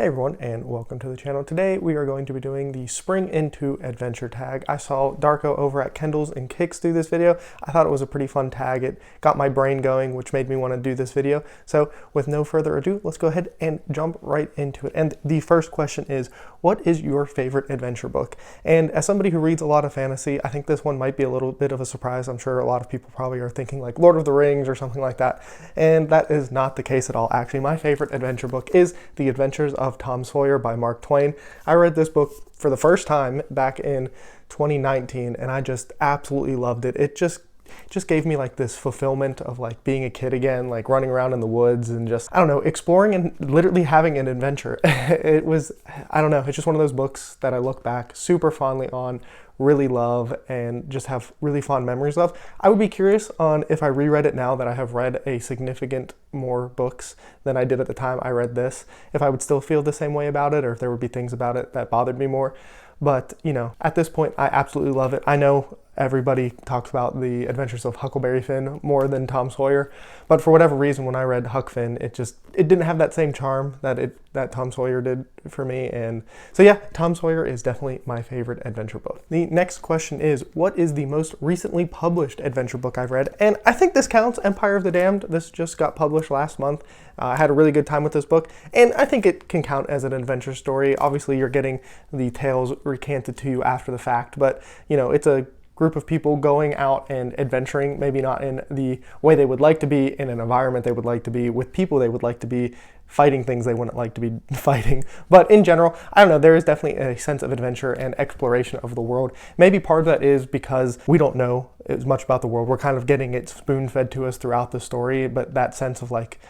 Hey everyone, and welcome to the channel. Today we are going to be doing the Spring Into Adventure tag. I saw Darko over at Kendall's and Kicks do this video. I thought it was a pretty fun tag. It got my brain going, which made me want to do this video. So with no further ado, let's go ahead and jump right into it. And the first question is, what is your favorite adventure book? And as somebody who reads a lot of fantasy, I think this one might be a little bit of a surprise. I'm sure a lot of people probably are thinking like Lord of the Rings or something like that. And that is not the case at all. Actually, my favorite adventure book is The Adventures of Tom Sawyer by Mark Twain. I read this book for the first time back in 2019 and I just absolutely loved it. It just gave me like this fulfillment of like being a kid again, like running around in the woods and just, I don't know, exploring and literally having an adventure. It was, I don't know, it's just one of those books that I look back super fondly on, really love, and just have really fond memories of. I would be curious on if I reread it now that I have read a significant more books than I did at the time I read this, if I would still feel the same way about it, or if there would be things about it that bothered me more. But, you know, at this point, I absolutely love it. I know everybody talks about the Adventures of Huckleberry Finn more than Tom Sawyer, but for whatever reason, when I read Huck Finn, it didn't have that same charm that Tom Sawyer did for me. And so yeah, Tom Sawyer is definitely my favorite adventure book. The next question is, what is the most recently published adventure book I've read? And I think this counts, Empire of the Damned. This just got published last month. I had a really good time with this book, and I think it can count as an adventure story. Obviously, you're getting the tales recanted to you after the fact, but you know, it's a group of people going out and adventuring, maybe not in the way they would like to be, in an environment they would like to be, with people they would like to be, fighting things they wouldn't like to be fighting. But in general, I don't know, there is definitely a sense of adventure and exploration of the world. Maybe part of that is because we don't know as much about the world. We're kind of getting it spoon-fed to us throughout the story, but that sense of like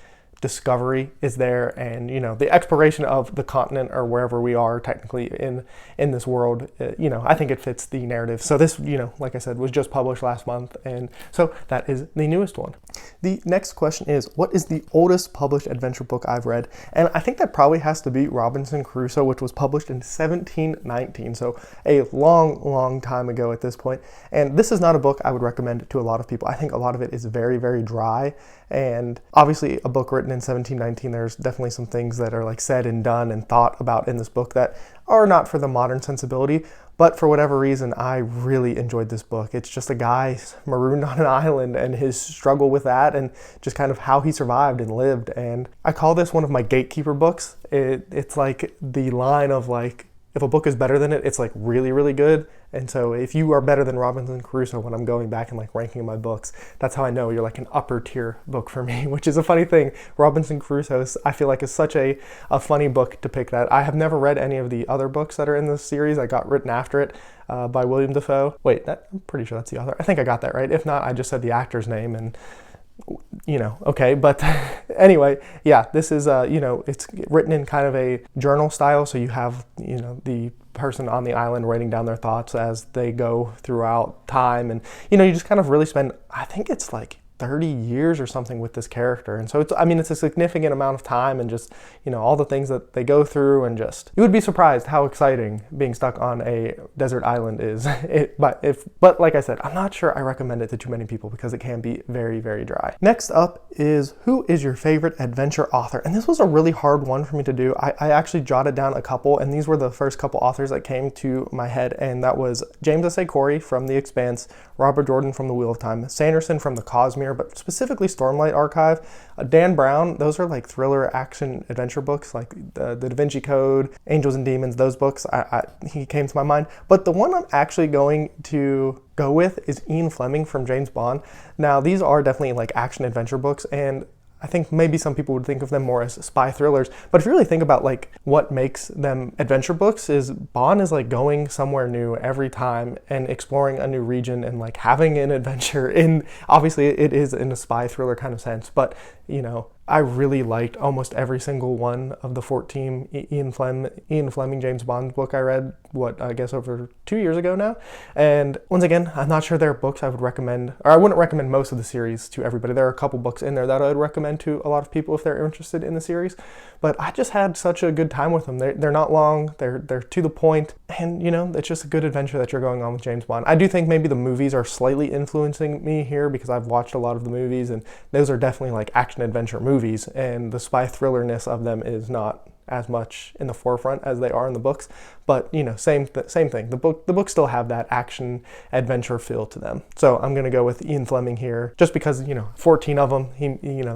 discovery is there, and you know, the exploration of the continent or wherever we are technically in this world, you know, I think it fits the narrative. So this, you know, like I said, was just published last month, and so that is the newest one. The next question is, what is the oldest published adventure book I've read? And I think that probably has to be Robinson Crusoe, which was published in 1719, so a long time ago at this point. And this is not a book I would recommend to a lot of people. I think a lot of it is very dry, and obviously a book written in 1719, there's definitely some things that are like said and done and thought about in this book that are not for the modern sensibility, but for whatever reason, I really enjoyed this book. It's just a guy marooned on an island and his struggle with that, and just kind of how he survived and lived. And I call this one of my gatekeeper books. It's like the line of like, if a book is better than it, it's like really good. And so if you are better than Robinson Crusoe when I'm going back and like ranking my books, that's how I know you're like an upper tier book for me, which is a funny thing. Robinson Crusoe, I feel like, is such a funny book to pick that. I have never read any of the other books that are in this series that got written after it by William Dafoe. Wait, I'm pretty sure that's the author. I think I got that right. If not, I just said the actor's name and you know, okay, but anyway, yeah, this is, you know, it's written in kind of a journal style, so you have, you know, the person on the island writing down their thoughts as they go throughout time, and, you know, you just kind of really spend, I think it's like 30 years or something with this character. And so it's, I mean, it's a significant amount of time, and just, you know, all the things that they go through, and just, you would be surprised how exciting being stuck on a desert island is. But like I said, I'm not sure I recommend it to too many people because it can be very dry. Next up is, who is your favorite adventure author? And this was a really hard one for me to do. I actually jotted down a couple, and these were the first couple authors that came to my head, and that was James S.A. Corey from The Expanse, Robert Jordan from The Wheel of Time, Sanderson from the Cosmere, but specifically Stormlight Archive, Dan Brown. Those are like thriller action adventure books, like the Da Vinci Code, Angels and Demons, those books. He came to my mind. But the one I'm actually going to go with is Ian Fleming from James Bond. Now, these are definitely like action adventure books, and I think maybe some people would think of them more as spy thrillers, but if you really think about like what makes them adventure books, is Bond is like going somewhere new every time and exploring a new region and like having an adventure. In obviously it is in a spy thriller kind of sense, but you know, I really liked almost every single one of the 14 Ian Fleming James Bond book I read, I guess over 2 years ago now. And once again, I'm not sure there are books I would recommend, or I wouldn't recommend most of the series to everybody. There are a couple books in there that I would recommend to a lot of people if they're interested in the series. But I just had such a good time with them. They're not long, they're to the point, and you know, it's just a good adventure that you're going on with James Bond. I do think maybe the movies are slightly influencing me here because I've watched a lot of the movies, and those are definitely like action adventure movies, and the spy thrillerness of them is not as much in the forefront as they are in the books, but you know, same thing. The books still have that action adventure feel to them. So I'm gonna go with Ian Fleming here, just because, you know, 14 of them.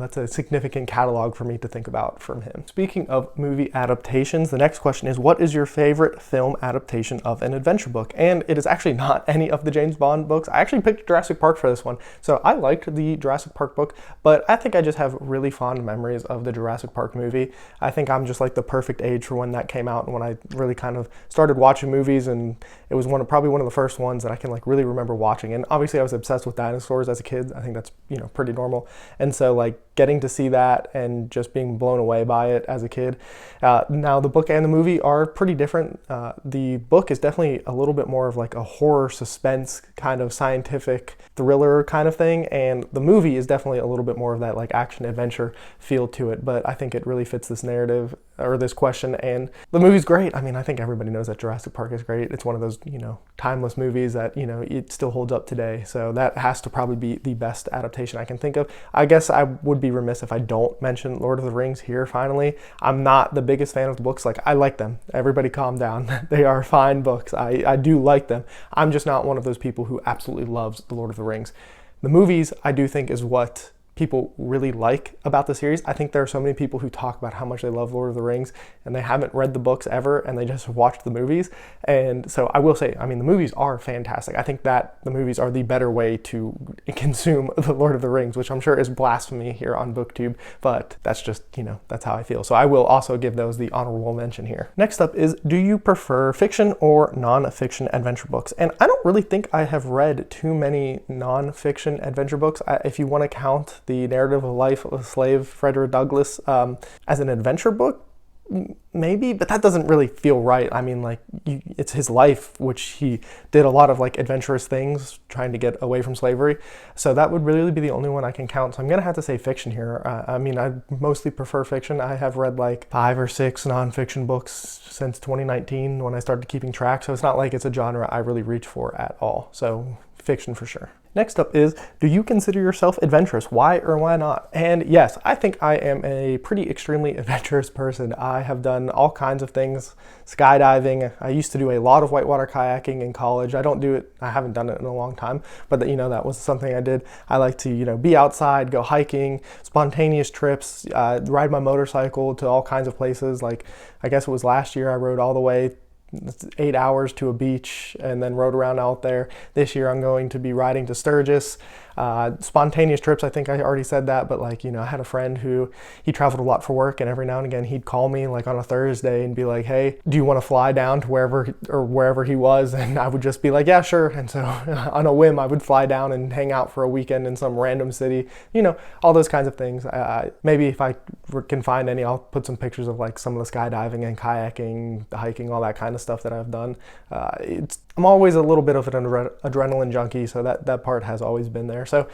That's a significant catalog for me to think about from him. Speaking of movie adaptations, the next question is, what is your favorite film adaptation of an adventure book? And it is actually not any of the James Bond books. I actually picked Jurassic Park for this one. So I liked the Jurassic Park book, but I think I just have really fond memories of the Jurassic Park movie. I think I'm just like the perfect age for when that came out and when I really kind of started watching movies, and it was probably one of the first ones that I can like really remember watching. And obviously I was obsessed with dinosaurs as a kid. I think that's, you know, pretty normal. And so like getting to see that and just being blown away by it as a kid. Now the book and the movie are pretty different. The book is definitely a little bit more of like a horror suspense kind of scientific thriller kind of thing, and the movie is definitely a little bit more of that like action adventure feel to it, but I think it really fits this narrative or this question, and the movie's great. I mean, I think everybody knows that Jurassic Park is great. It's one of those, you know, timeless movies that, you know, it still holds up today. So that has to probably be the best adaptation I can think of. I guess I would be remiss if I don't mention Lord of the Rings here finally. I'm not the biggest fan of the books. Like, I like them. Everybody calm down. They are fine books. I do like them. I'm just not one of those people who absolutely loves the Lord of the Rings. The movies, I do think, is what people really like about the series. I think there are so many people who talk about how much they love Lord of the Rings and they haven't read the books ever and they just watched the movies. And so I will say, I mean, the movies are fantastic. I think that the movies are the better way to consume the Lord of the Rings, which I'm sure is blasphemy here on BookTube, but that's just, you know, that's how I feel. So I will also give those the honorable mention here. Next up is, do you prefer fiction or non-fiction adventure books? And I don't really think I have read too many non-fiction adventure books. If you want to count the narrative of life of a slave, Frederick Douglass, as an adventure book, maybe, but that doesn't really feel right. I mean, like, it's his life, which he did a lot of like adventurous things trying to get away from slavery. So that would really be the only one I can count. So I'm gonna have to say fiction here. I mean, I mostly prefer fiction. I have read like 5 or 6 nonfiction books since 2019 when I started keeping track. So it's not like it's a genre I really reach for at all. So fiction for sure. Next up is, do you consider yourself adventurous? Why or why not? And yes, I think I am a pretty extremely adventurous person. I have done all kinds of things. Skydiving. I used to do a lot of whitewater kayaking in college. I haven't done it in a long time, but you know, that was something I did. I like to, you know, be outside, go hiking, spontaneous trips, ride my motorcycle to all kinds of places. Like, I guess it was last year I rode all the way 8 hours to a beach and then rode around out there. This year I'm going to be riding to Sturgis. Spontaneous trips, I think I already said that, but like, you know, I had a friend who, he traveled a lot for work, and every now and again he'd call me like on a Thursday and be like, hey, do you want to fly down to wherever he was? And I would just be like, yeah, sure. And so on a whim, I would fly down and hang out for a weekend in some random city, you know, all those kinds of things. Maybe if I can find any, I'll put some pictures of like some of the skydiving and kayaking, the hiking, all that kind of stuff that I've done. I'm always a little bit of an adrenaline junkie, so that part has always been there. So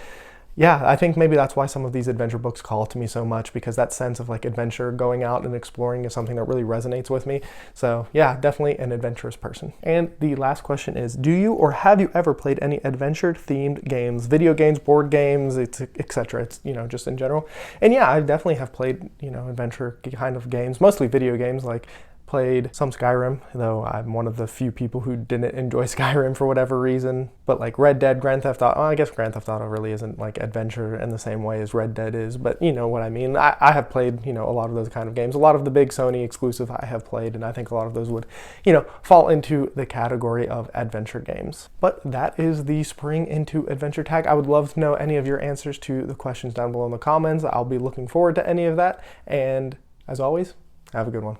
yeah, I think maybe that's why some of these adventure books call to me so much, because that sense of like adventure, going out and exploring, is something that really resonates with me. So yeah, definitely an adventurous person. And the last question is, do you or have you ever played any adventure themed games, video games, board games, etc.? It's, you know, just in general. And yeah, I definitely have played, you know, adventure kind of games, mostly video games. Like, played some Skyrim, though I'm one of the few people who didn't enjoy Skyrim for whatever reason. But like Red Dead, Grand Theft Auto, I guess Grand Theft Auto really isn't like adventure in the same way as Red Dead is, but you know what I mean. I have played, you know, a lot of those kind of games. A lot of the big Sony exclusive I have played, and I think a lot of those would, you know, fall into the category of adventure games. But that is the Spring Into Adventure tag. I would love to know any of your answers to the questions down below in the comments. I'll be looking forward to any of that, and as always, have a good one.